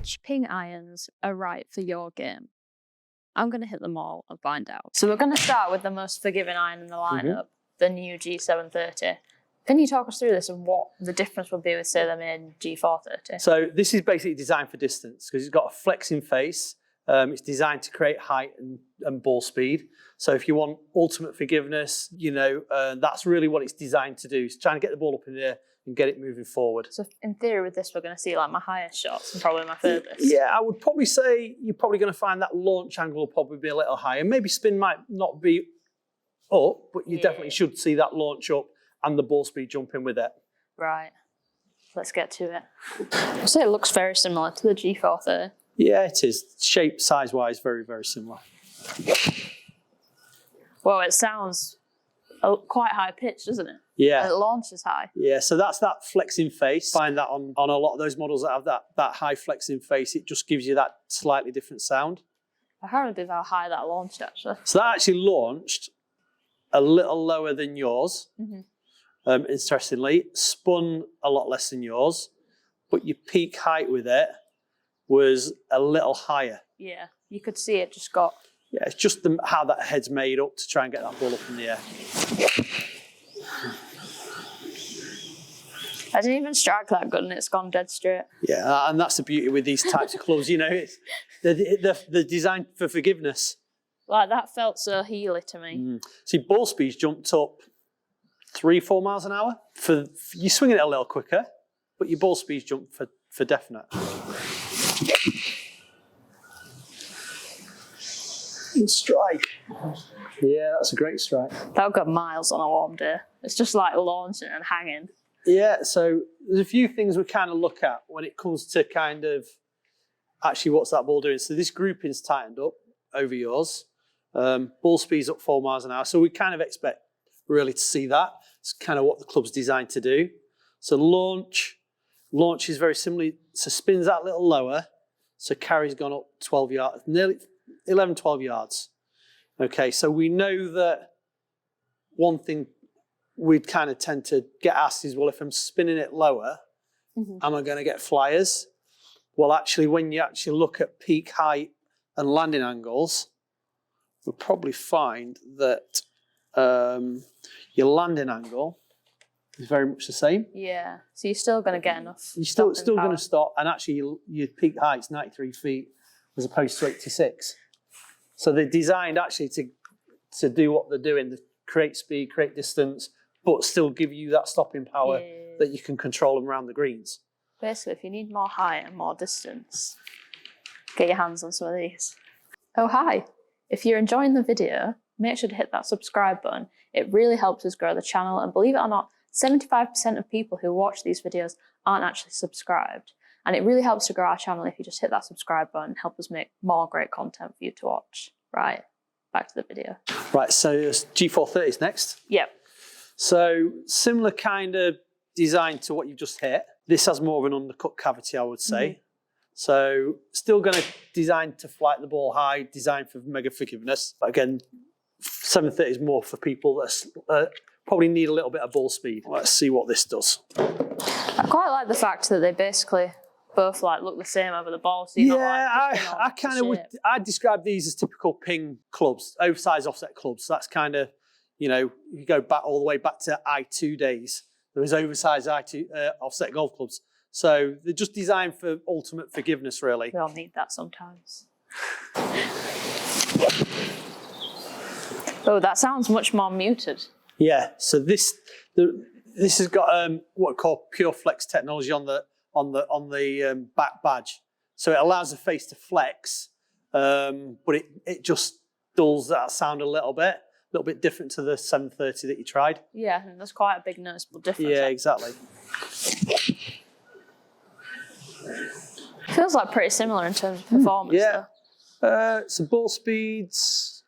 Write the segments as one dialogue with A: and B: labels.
A: which ping irons are right for your game? I'm going to hit them all and find out. So we're going to start with the most forgiving iron in the lineup, the new G730. Can you talk us through this and what the difference would be with, say, the main G430?
B: So this is basically designed for distance because it's got a flexing face. It's designed to create height and ball speed. So if you want ultimate forgiveness, you know, that's really what it's designed to do. It's trying to get the ball up in the air and get it moving forward.
A: So in theory with this, we're going to see like my highest shots and probably my furthest.
B: Yeah, I would probably say you're probably going to find that launch angle will probably be a little higher. Maybe spin might not be up, but you definitely should see that launch up and the ball speed jumping with it. Right.
A: Let's get to it. I'd say it looks very similar to the G430.
B: Yeah, it is. Shape, size-wise, very, very similar.
A: Well, it sounds quite high-pitched, doesn't it?
B: Yeah.
A: And it launches high.
B: Yeah, so that's that flexing face. Find that on a lot of those models that have that high flexing face. It just gives you that slightly different sound.
A: I can't believe how high that launched, actually.
B: So that actually launched a little lower than yours, interestingly. Spun a lot less than yours, but your peak height with it was a little higher.
A: Yeah, you could see it just got...
B: Yeah, it's just how that head's made up to try and get that ball up in the air.
A: I didn't even strike that good and it's gone dead straight.
B: Yeah, and that's the beauty with these types of clubs, you know, it's they're designed for forgiveness.
A: Like, that felt so heely to me.
B: See, ball speed's jumped up 3-4 miles an hour. You're swinging it a little quicker, but your ball speed's jumped for definite. Strike. Yeah, that's a great strike.
A: That would go miles on a warm day. It's just like launching and hanging.
B: Yeah, so there's a few things we kind of look at when it comes to kind of actually what's that ball doing. So this grouping's tightened up over yours. Ball speed's up 4 miles an hour. So we kind of expect really to see that. It's kind of what the club's designed to do. So launch is very similar. So spin's that little lower. So carry's gone up 12 yards, nearly 11, 12 yards. Okay, so we know that one thing we'd kind of tend to get asked is, well, if I'm spinning it lower, am I going to get flyers? Well, actually, when you actually look at peak height and landing angles, we'll probably find that your landing angle is very much the same.
A: Yeah, so you're still going to get enough.
B: You're still going to stop, and actually your peak height's 93 feet as opposed to 86. So they're designed actually to do what they're doing, to create speed, create distance, but still give you that stopping power that you can control them around the greens.
A: Basically, if you need more height and more distance, get your hands on some of these. Oh, hi. If you're enjoying the video, make sure to hit that subscribe button. It really helps us grow the channel, and believe it or not, 75% of people who watch these videos aren't actually subscribed. And it really helps to grow our channel if you just hit that subscribe button and help us make more great content for you to watch. Right, back to the video.
B: Right, so G430 is next.
A: Yep.
B: So similar kind of design to what you just hit. This has more of an undercut cavity, I would say. So still going to design to flight the ball high, designed for mega forgiveness. But again, 730 is more for people that probably need a little bit of ball speed. Let's see what this does.
A: I quite like the fact that they basically both like look the same over the ball. So you're
B: I describe these as typical ping clubs, oversized offset clubs. So that's kind of, you know, you go back all the way back to I2 days. There was oversized I2 offset golf clubs. So they're just designed for ultimate forgiveness, really.
A: We all need that sometimes. Oh, that sounds much more muted.
B: Yeah. So this has got what we call pure flex technology on the back badge. So it allows the face to flex, but it just dulls that sound a little bit different to the 730 that you tried.
A: Yeah, and there's quite a big noticeable difference.
B: Yeah, exactly.
A: Feels like pretty similar in terms of performance.
B: Yeah. So ball speeds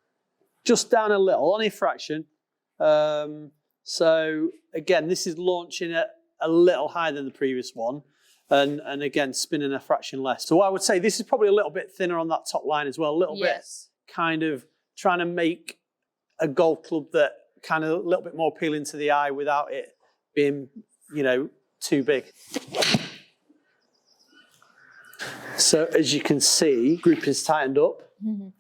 B: just down a little, only a fraction. So again, this is launching it a little higher than the previous one. And again, spinning a fraction less. So I would say this is probably a little bit thinner on that top line as well. A little bit kind of trying to make a golf club that kind of a little bit more appealing to the eye without it being, you know, too big. So as you can see, grouping's tightened up.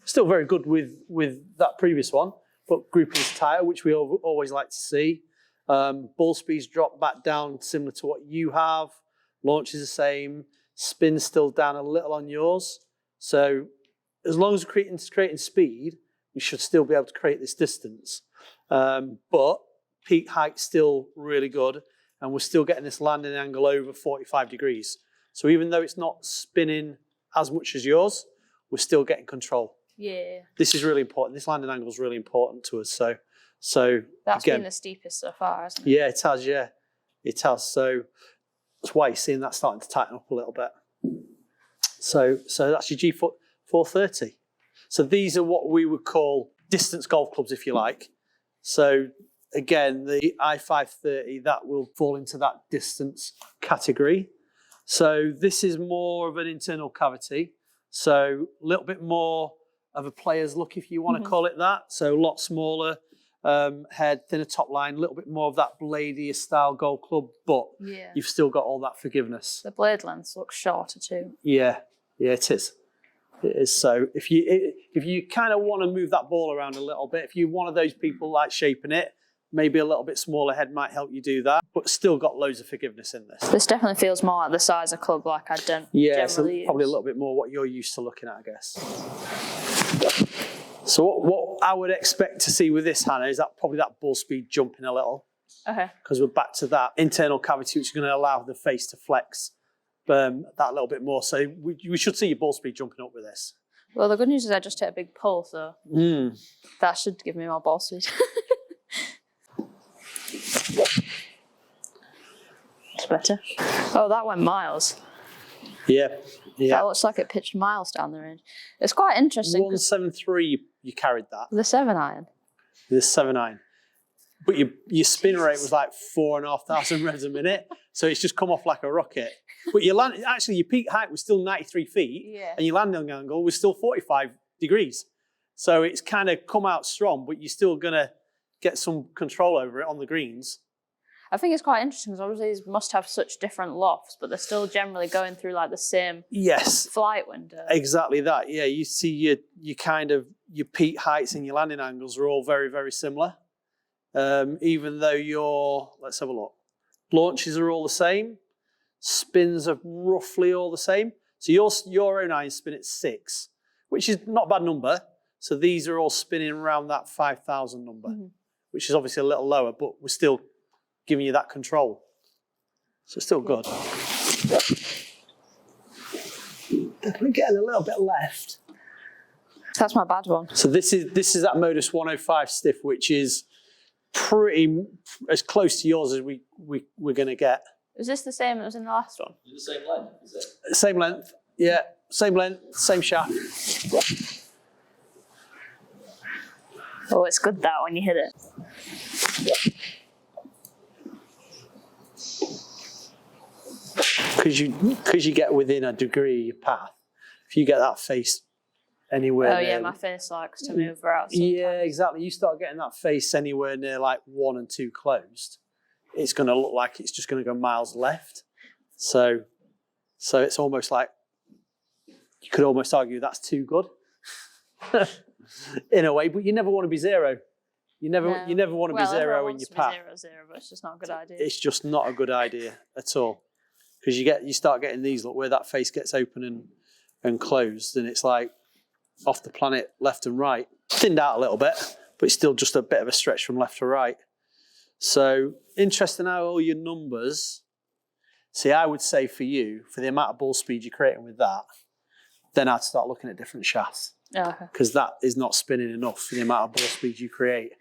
B: Still very good with that previous one, but grouping's tighter, which we always like to see. Ball speed's dropped back down similar to what you have. Launch is the same. Spin's still down a little on yours. So as long as we're creating speed, you should still be able to create this distance. But peak height's still really good, and we're still getting this landing angle over 45 degrees. So even though it's not spinning as much as yours, we're still getting control.
A: Yeah.
B: This is really important. This landing angle is really important to us. So
A: that's
B: again,
A: been the steepest so far, hasn't it?
B: Yeah, it has. Yeah, it has. So that's why you're seeing that starting to tighten up a little bit. So that's your G430. So these are what we would call distance golf clubs, if you like. So again, the I530, that will fall into that distance category. So this is more of an internal cavity. So a little bit more of a player's look, if you want to call it that. So a lot smaller head, thinner top line, a little bit more of that bladier style golf club, but you've still got all that forgiveness.
A: The blade length looks shorter too.
B: Yeah, it is. It is. So if you kind of want to move that ball around a little bit, if you're one of those people like shaping it, maybe a little bit smaller head might help you do that, but still got loads of forgiveness in this.
A: This definitely feels more like the size of club like I don't generally use.
B: Probably a little bit more what you're used to looking at, I guess. So what I would expect to see with this, Hannah, is that probably that ball speed jumping a little.
A: Okay.
B: Because we're back to that internal cavity, which is going to allow the face to flex that little bit more. So we should see your ball speed jumping up with this.
A: Well, the good news is I just hit a big pull, so that should give me more ball speed. It's better. Oh, that went miles.
B: Yeah.
A: That looks like it pitched miles down the range. It's quite interesting.
B: 173, you carried that.
A: The 7-iron.
B: The 7-iron. But your spin rate was like 4,500 revs a minute, so it's just come off like a rocket. But your peak height was still 93 feet, and your landing angle was still 45 degrees. So it's kind of come out strong, but you're still going to get some control over it on the greens.
A: I think it's quite interesting because obviously these must have such different lofts, but they're still generally going through like the same flight window. Exactly that. Yeah, you see your peak heights and your landing angles are all very, very similar. Even though let's have a look. Launches are all the same. Spins are roughly all the same. So your own iron spin at 6, which is not a bad number. So these are all spinning around that 5,000 number, which is obviously a little lower, but we're still giving you that control. So it's still good. Definitely getting a little bit left. That's my bad one.
B: So this is that Modus 105 stiff, which is pretty as close to yours as we're going to get.
A: Is this the same that was in the last one?
C: Is it the same length, is it?
B: Same length, yeah. Same length, same shaft.
A: Oh, it's good that when you hit it.
B: Because you get within a degree of your path. If you get that face anywhere near,
A: my face likes to move out sometimes.
B: Yeah, exactly. You start getting that face anywhere near like 1 and 2 closed, it's going to look like it's just going to go miles left. So it's almost like you could almost argue that's too good in a way, but you never want to be zero. You never want to be zero in your path.
A: Zero, but it's just not a good idea.
B: It's just not a good idea at all. Because you start getting these, look, where that face gets open and closed, and it's like off the planet left and right. Thinned out a little bit, but it's still just a bit of a stretch from left to right. So interesting how all your numbers, see, I would say for you, for the amount of ball speed you're creating with that, then I'd start looking at different shafts. Because that is not spinning enough for the amount of ball speed you create.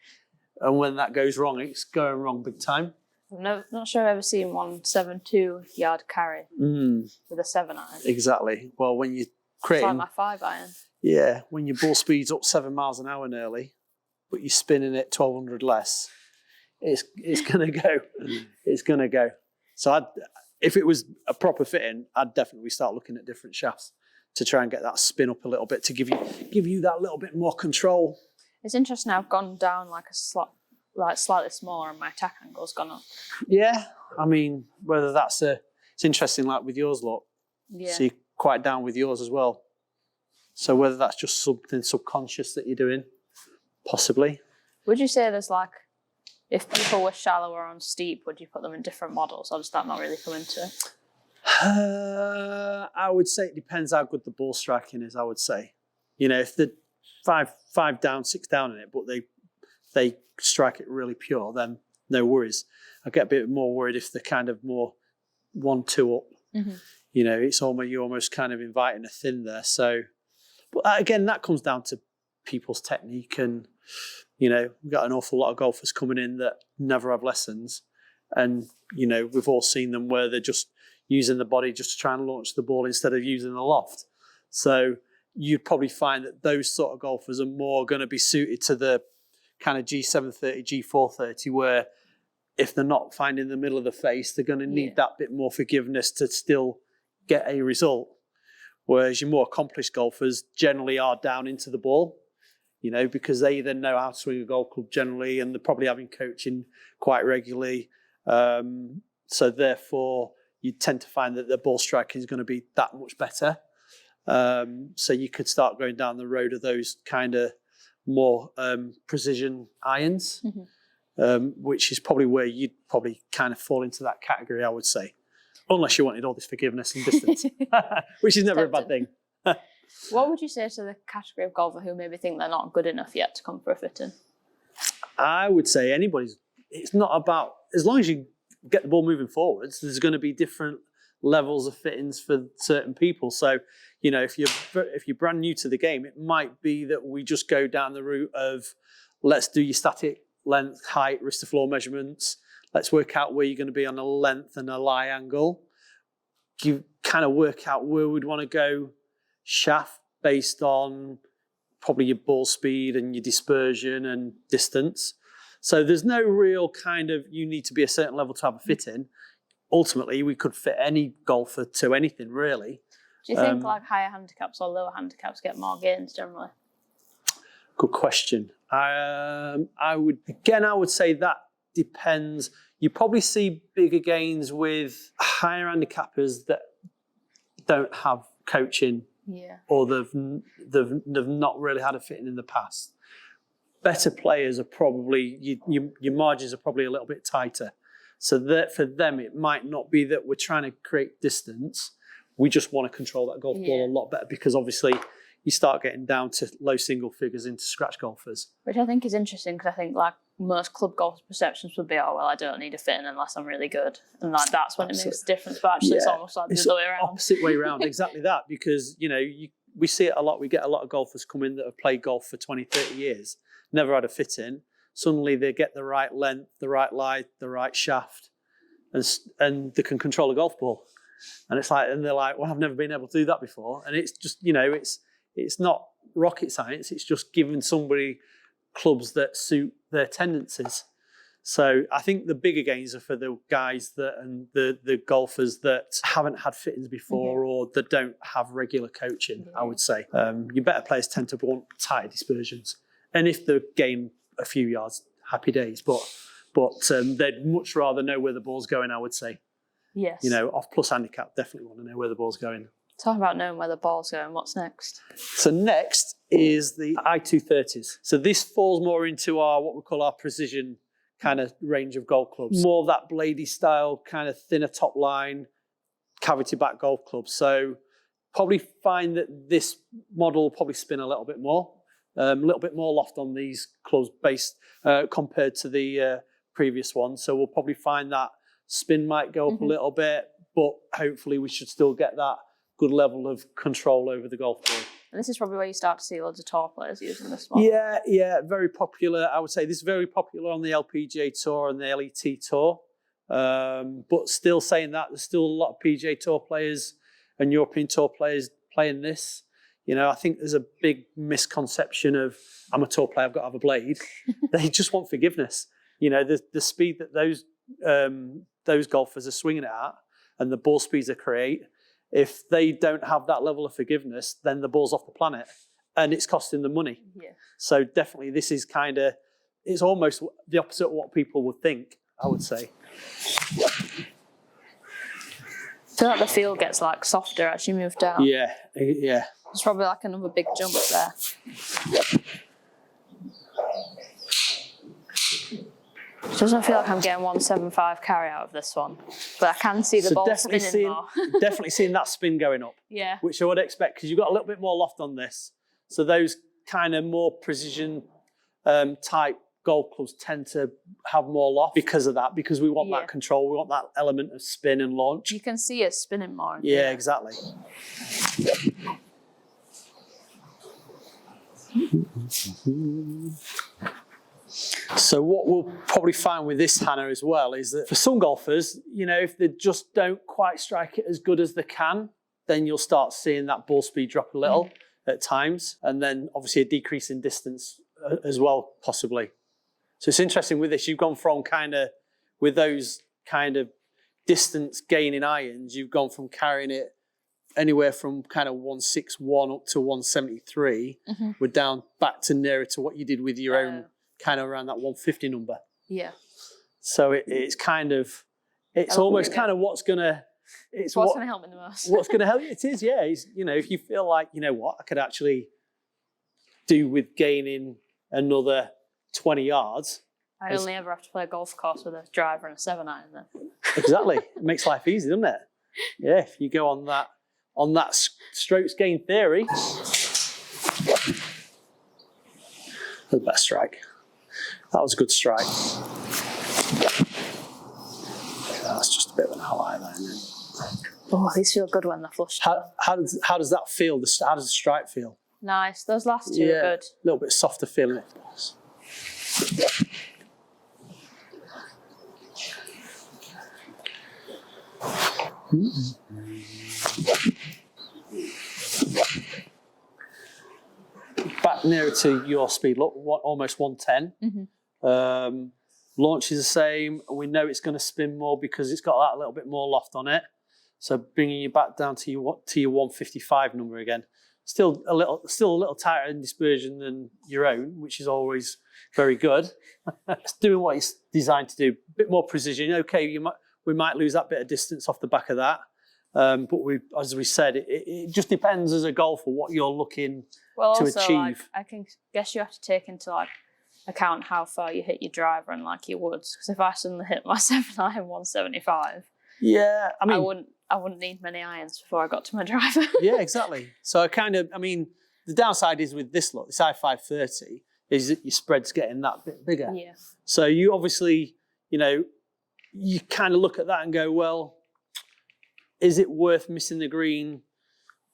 B: And when that goes wrong, it's going wrong big time.
A: I'm not sure I've ever seen 172 yard carry with a 7-iron.
B: Exactly. Well, when you're creating...
A: It's like my 5-iron.
B: Yeah, when your ball speed's up 7 miles an hour nearly, but you're spinning it 1,200 less, it's going to go. It's going to go. So if it was a proper fitting, I'd definitely start looking at different shafts to try and get that spin up a little bit, to give you that little bit more control.
A: It's interesting I've gone down like slightly smaller and my attack angle's gone up.
B: Yeah, I mean, whether it's interesting like with yours, look.
A: Yeah.
B: So quite down with yours as well. So whether that's just something subconscious that you're doing, possibly.
A: Would you say there's like, if people were shallower on steep, would you put them in different models, or does that not really come into it?
B: I would say it depends how good the ball striking is, I would say. You know, if they're five down, 6 down in it, but they strike it really pure, then no worries. I get a bit more worried if they're kind of more 1-2 up.
A: Mm-hmm.
B: You know, you're almost kind of inviting a thin there. So, but again, that comes down to people's technique, and you know, we've got an awful lot of golfers coming in that never have lessons, and you know, we've all seen them where they're just using the body just to try and launch the ball instead of using the loft. So you'd probably find that those sort of golfers are more going to be suited to the kind of G730, G430, where if they're not finding the middle of the face, they're going to need that bit more forgiveness to still get a result. Whereas your more accomplished golfers generally are down into the ball, you know, because they then know how to swing a golf club generally, and they're probably having coaching quite regularly. So therefore, you tend to find that the ball striking is going to be that much better. So you could start going down the road of those kind of more precision irons, which is probably where you'd probably kind of fall into that category, I would say. Unless you wanted all this forgiveness and distance, which is never a bad thing.
A: What would you say to the category of golfer who maybe think they're not good enough yet to come for a fitting?
B: I would say it's not about, as long as you get the ball moving forwards, there's going to be different levels of fittings for certain people. So, you know, if you're brand new to the game, it might be that we just go down the route of, let's do your static length, height, wrist to floor measurements. Let's work out where you're going to be on a length and a lie angle. You kind of work out where we'd want to go shaft based on probably your ball speed and your dispersion and distance. So there's no real kind of, you need to be a certain level to have a fit in. Ultimately, we could fit any golfer to anything, really.
A: Do you think like higher handicaps or lower handicaps get more gains generally?
B: Good question. I would say that depends. You probably see bigger gains with higher handicappers that don't have coaching, or they've not really had a fitting in the past. Better players are probably, your margins are probably a little bit tighter. So that for them, it might not be that we're trying to create distance. We just want to control that golf ball a lot better, because obviously you start getting down to low single figures into scratch golfers.
A: Which I think is interesting, because I think like most club golf perceptions would be, oh, well, I don't need a fitting unless I'm really good. And like that's when it makes a difference. But actually it's almost like the other way around.
B: Opposite way around, exactly that. Because, you know, we see it a lot. We get a lot of golfers come in that have played golf for 20, 30 years, never had a fit in. Suddenly they get the right length, the right lie, the right shaft, and they can control a golf ball. And it's like, and they're like, well, I've never been able to do that before. And it's just, you know, it's not rocket science. It's just giving somebody clubs that suit their tendencies. So I think the bigger gains are for the guys and the golfers that haven't had fittings before, or that don't have regular coaching, I would say. Your better players tend to want tighter dispersions. And if they gain a few yards, happy days. But they'd much rather know where the ball's going, I would say.
A: Yes.
B: You know, off plus handicap, definitely want to know where the ball's going.
A: Talk about knowing where the ball's going. What's next?
B: So next is the I230s. So this falls more into what we call our precision kind of range of golf clubs. More of that bladey style, kind of thinner top line, cavity back golf clubs. So probably find that this model will probably spin a little bit more. A little bit more loft on these clubs based compared to the previous one. So we'll probably find that spin might go up a little bit, but hopefully we should still get that good level of control over the golf ball.
A: And this is probably where you start to see loads of tour players using this model.
B: Yeah, very popular. I would say this is very popular on the LPGA Tour and the LET Tour. But still saying that, there's still a lot of PGA Tour players and European Tour players playing this. You know, I think there's a big misconception of, I'm a tour player, I've got to have a blade. They just want forgiveness. You know, the speed that those golfers are swinging it at, and the ball speeds they create, if they don't have that level of forgiveness, then the ball's off the planet, and it's costing them money. Yeah. So definitely this is kind of, it's almost the opposite of what people would think, I would say.
A: I feel like the field gets like softer as you move down.
B: Yeah, yeah.
A: There's probably like another big jump there. It doesn't feel like I'm getting 175 carry out of this one, but I can see the ball spinning more.
B: Definitely seeing that spin going up.
A: Yeah.
B: Which I would expect because you've got a little bit more loft on this. So those kind of more precision type golf clubs tend to have more loft because of that, because we want that control, we want that element of spin and launch.
A: You can see it spinning more.
B: Yeah, exactly. So what we'll probably find with this, Hannah, as well, is that for some golfers, you know, if they just don't quite strike it as good as they can, then you'll start seeing that ball speed drop a little at times, and then obviously a decrease in distance as well, possibly. So it's interesting with this, you've gone from kind of, with those kind of distance gaining irons, you've gone from carrying it anywhere from kind of 161 up to 173. We're down back to nearer to what you did with your own, kind of around that 150 number.
A: Yeah.
B: So it's kind of, it's almost kind of what's going to, it's
A: what's going to help me the most.
B: What's going to help you? It is, yeah. It's, you know, if you feel like, you know what, I could actually do with gaining another 20 yards.
A: I only ever have to play a golf course with a driver and a 7-iron then.
B: Exactly. It makes life easy, doesn't it? Yeah, if you go on that strokes gain theory. The best strike. That was a good strike. That's just a bit of an outlier there, isn't it?
A: Oh, these feel good when they're flushed.
B: How does that feel? How does the strike feel?
A: Nice. Those last two are good.
B: A little bit softer feeling. Back nearer to your speed, look, almost 110. Launch is the same. We know it's going to spin more because it's got that little bit more loft on it. So bringing you back down to your 155 number again. Still a little tighter in dispersion than your own, which is always very good. It's doing what it's designed to do. A bit more precision. Okay, we might lose that bit of distance off the back of that. But as we said, it just depends as a golfer what you're looking to achieve.
A: Like, I can guess you have to take into account how far you hit your driver and like your woods. Because if I suddenly hit my 7-iron 175,
B: yeah, I mean,
A: I wouldn't need many irons before I got to my driver.
B: Yeah, exactly. So the downside is with this look, this I-530, is that your spread's getting that bit bigger.
A: Yeah.
B: So you obviously, you know, you kind of look at that and go, well, is it worth missing the green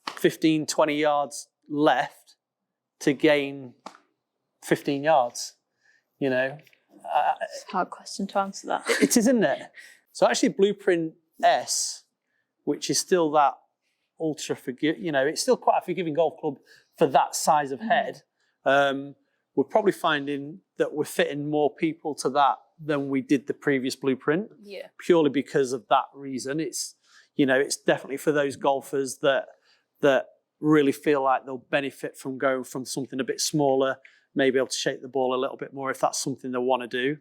B: 15, 20 yards left to gain 15 yards? You know?
A: It's a hard question to answer that.
B: It is, isn't it? So actually Blueprint S, which is still that ultra it's still quite a forgiving golf club for that size of head. We're probably finding that we're fitting more people to that than we did the previous Blueprint. Yeah. Purely because of that reason. It's, you know, it's definitely for those golfers that really feel like they'll benefit from going from something a bit smaller, maybe able to shape the ball a little bit more if that's something they want to do.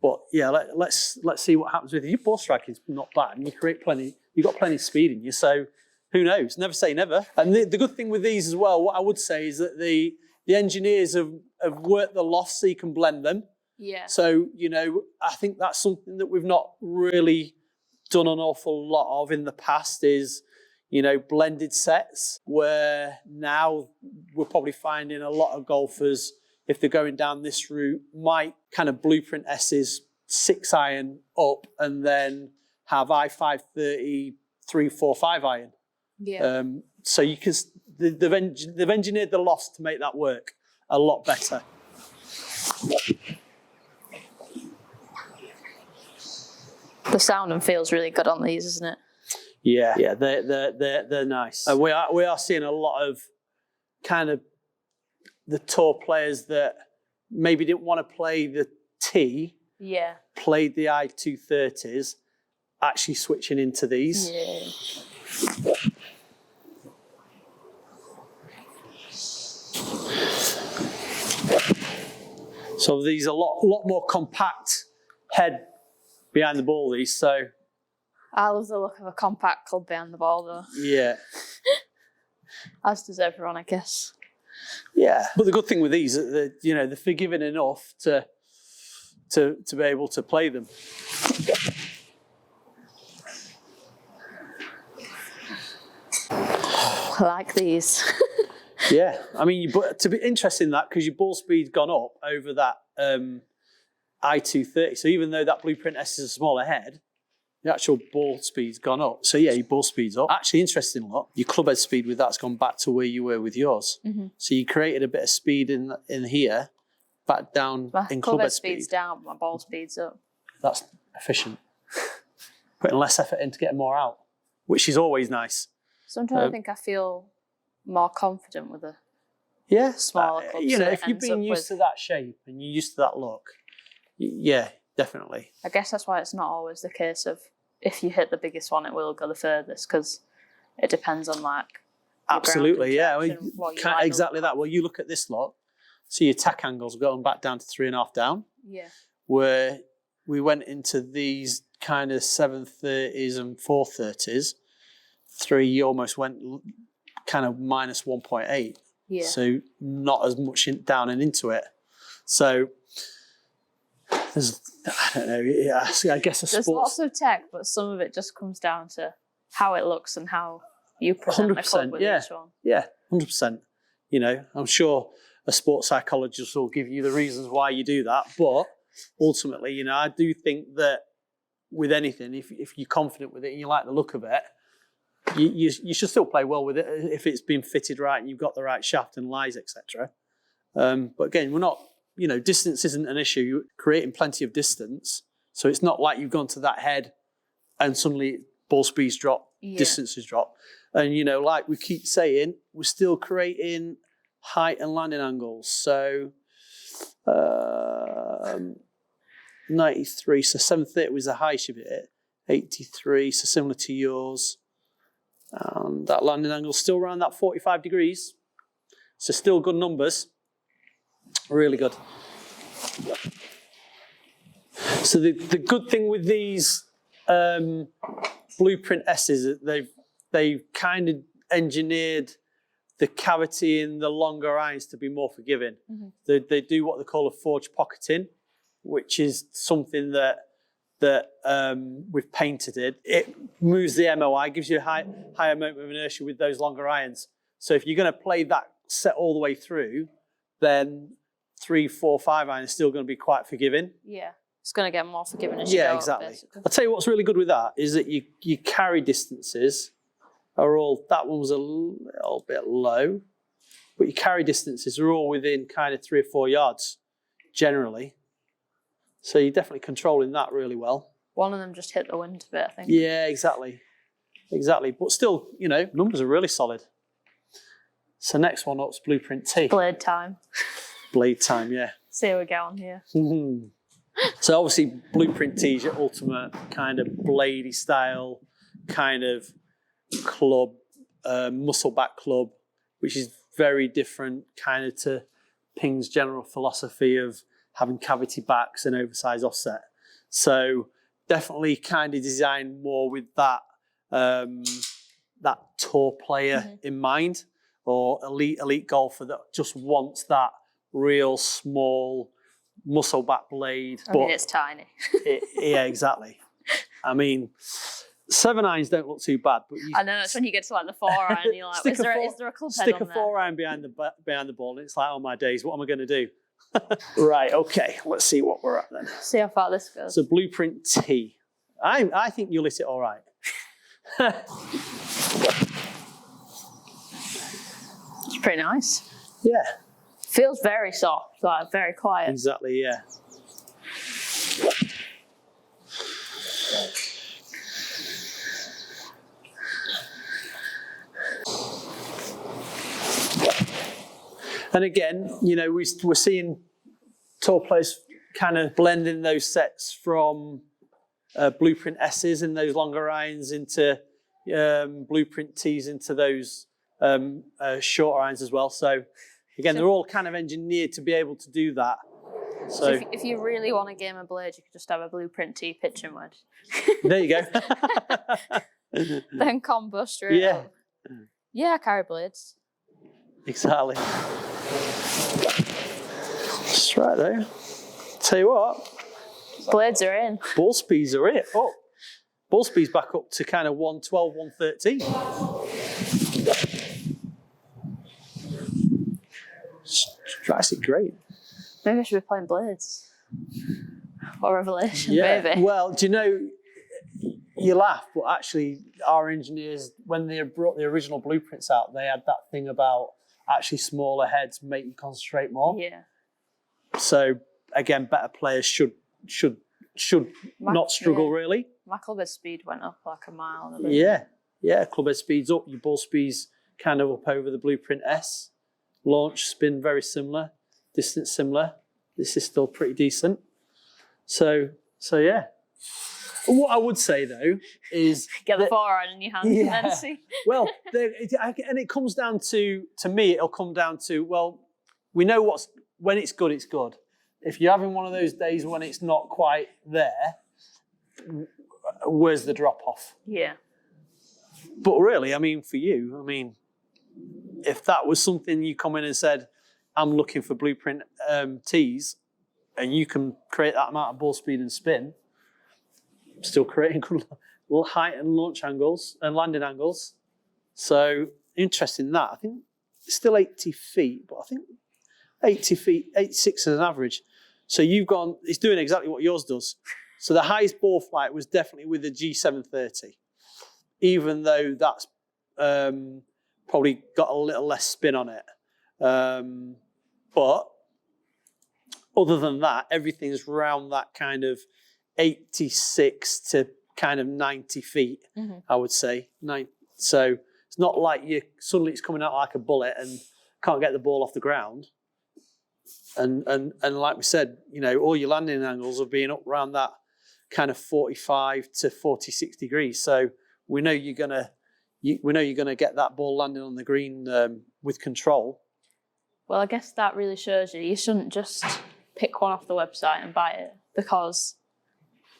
B: But yeah, let's see what happens with you. Your ball striking is not bad, and you've got plenty of speed in you. So who knows? Never say never. And the good thing with these as well, what I would say is that the engineers have worked the loft so you can blend them. Yeah. So, you know, I think that's something that we've not really done an awful lot of in the past is, you know, blended sets, where now we're probably finding a lot of golfers, if they're going down this route, might kind of Blueprint S's 6-iron up and then have I-530 3, 4, 5-iron. Yeah. So you can, they've engineered the loft to make that work a lot better.
A: The sound and feels really good on these, isn't it?
B: Yeah, they're nice. We are seeing a lot of kind of the tour players that maybe didn't want to play the T, played the I-230s, actually switching into these. Yeah. So these are a lot more compact head behind the ball, these. So
A: I love the look of a compact club behind the ball, though.
B: Yeah.
A: As does everyone, I guess.
B: Yeah. But the good thing with these is that they're forgiving enough to be able to play them.
A: I like these.
B: Yeah, I mean, but to be interesting that because your ball speed's gone up over that I230. So even though that Blueprint S is a smaller head, the actual ball speed's gone up. So yeah, your ball speed's up. Actually, interesting lot. Your club head speed with that's gone back to where you were with yours. Mm-hmm. So you created a bit of speed in here, back down in club head speed.
A: Speed's down, but my ball speed's up.
B: That's efficient. Putting less effort in to get more out, which is always nice.
A: Sometimes I think I feel more confident with a smaller club.
B: If you've been used to that shape and you're used to that look, yeah, definitely.
A: I guess that's why it's not always the case of if you hit the biggest one, it will go the furthest because it depends on
B: Absolutely, yeah. Exactly that. Well, you look at this lot, see your tack angles going back down to 3.5 down.
A: Yeah.
B: Where we went into these kind of 730s and 430s, you almost went kind of minus 1.8.
A: Yeah.
B: So not as much down and into it. So there's, I don't know, I guess
A: there's lots of tech, but some of it just comes down to how it looks and how you present the club with each one.
B: Yeah, 100%. I'm sure a sports psychologist will give you the reasons why you do that. But ultimately, I do think that with anything, if you're confident with it and you like the look of it, you should still play well with it if it's been fitted right and you've got the right shaft and lies, etc. But again, we're not, distance isn't an issue. You're creating plenty of distance. So it's not like you've gone to that head and suddenly ball speeds drop, distances drop. And, like we keep saying, we're still creating height and landing angles. So 93, so 730 was the highest of it. 83, so similar to yours. And that landing angle is still around that 45 degrees. So still good numbers. Really good. So the good thing with these Blueprint S's is that they've kind of engineered the cavity in the longer irons to be more forgiving. Mm-hmm. They do what they call a forged pocketing, which is something that we've painted it. It moves the MOI, gives you a higher moment of inertia with those longer irons. So if you're going to play that set all the way through, then 3, 4, 5 iron is still going to be quite forgiving.
A: Yeah, it's going to get more forgiving as you go.
B: Yeah, exactly. Basically. I'll tell you what's really good with that is that you carry distances are all, that one was a little bit low, but your carry distances are all within kind of 3 or 4 yards generally. So you're definitely controlling that really well.
A: One of them just hit the wind a bit, I think.
B: Yeah, exactly. Exactly. But still, numbers are really solid. So next one up's Blueprint T.
A: Blade time.
B: Blade time, yeah.
A: See how we go on here.
B: So obviously Blueprint T is your ultimate kind of bladey style kind of club, muscle back club, which is very different kind of to Ping's general philosophy of having cavity backs and oversized offset. So definitely kind of designed more with that that tour player in mind, or elite golfer that just wants that real small muscle back blade.
A: I mean, it's tiny.
B: Yeah, exactly. I mean, 7 irons don't look too bad, but
A: I know, it's when you get to like the 4 iron and you're like, is there a club head on there?
B: Stick a 4 iron behind the ball and it's like, oh my days, what am I going to do? Right, okay, let's see what we're at then.
A: See how far this goes.
B: So Blueprint T. I think you'll hit it all right.
A: It's pretty nice.
B: Yeah.
A: Feels very soft, like very quiet.
B: Exactly, yeah. And again, we're seeing tour players kind of blending those sets from Blueprint S's in those longer irons into Blueprint T's into those shorter irons as well. So again, they're all kind of engineered to be able to do that So
A: if you really want a game of blades, you could just have a Blueprint T pitching wedge.
B: there you go.
A: Then combo straight up. Yeah, I carry blades.
B: Exactly. That's right though. Tell you what.
A: Blades are in.
B: Ball speeds are it. Oh, ball speed's back up to kind of 112, 113. It's actually great.
A: Maybe I should be playing blades. What a revelation,
B: Yeah.
A: baby.
B: Well, do you know, you laugh, but actually our engineers, when they brought the original blueprints out, they had that thing about actually smaller heads make you concentrate more.
A: Yeah.
B: So again, better players should not struggle really.
A: My club head speed went up like a mile.
B: Yeah. Club head speed's up. Your ball speed's kind of up over the Blueprint S. Launch, spin, very similar. Distance similar. This is still pretty decent. So yeah. What I would say though is
A: get the forehand in your hand and then see.
B: Well, and it comes down to me. It'll come down to, well, we know when it's good, it's good. If you're having one of those days when it's not quite there, where's the drop off?
A: Yeah.
B: But really, I mean, for you, I mean, if that was something you come in and said, I'm looking for Blueprint tees, and you can create that amount of ball speed and spin, still creating good height and launch angles and landing angles. So interesting that. I think it's still 80 feet, but I think 80 feet, 86 as an average. So you've gone, it's doing exactly what yours does. So the highest ball flight was definitely with the G730, even though that's probably got a little less spin on it. But other than that, everything's around that kind of 86 to kind of 90 feet, I would say. So it's not like suddenly it's coming out like a bullet and can't get the ball off the ground. And like we said, you know, all your landing angles are being up around that kind of 45 to 46 degrees. So we know you're gonna get that ball landing on the green with control. Well,
A: I guess that really shows you shouldn't just pick one off the website and buy it, because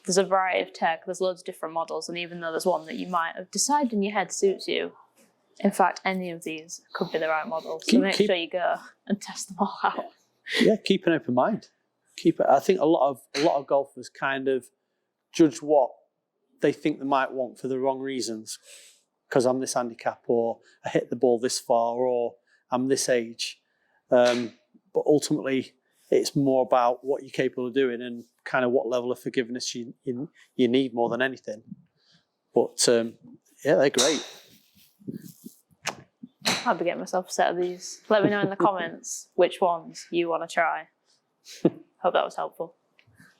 A: there's a variety of tech, there's loads of different models, and even though there's one that you might have decided in your head suits you, in fact, any of these could be the right model. So make sure you go and test them all out.
B: Yeah, keep an open mind. I think a lot of golfers kind of judge what they think they might want for the wrong reasons. Because I'm this handicap, or I hit the ball this far, or I'm this age. But ultimately, it's more about what you're capable of doing and kind of what level of forgiveness you need more than anything. But yeah, they're great.
A: I'll be getting myself a set of these. Let me know in the comments which ones you want to try. Hope that was helpful.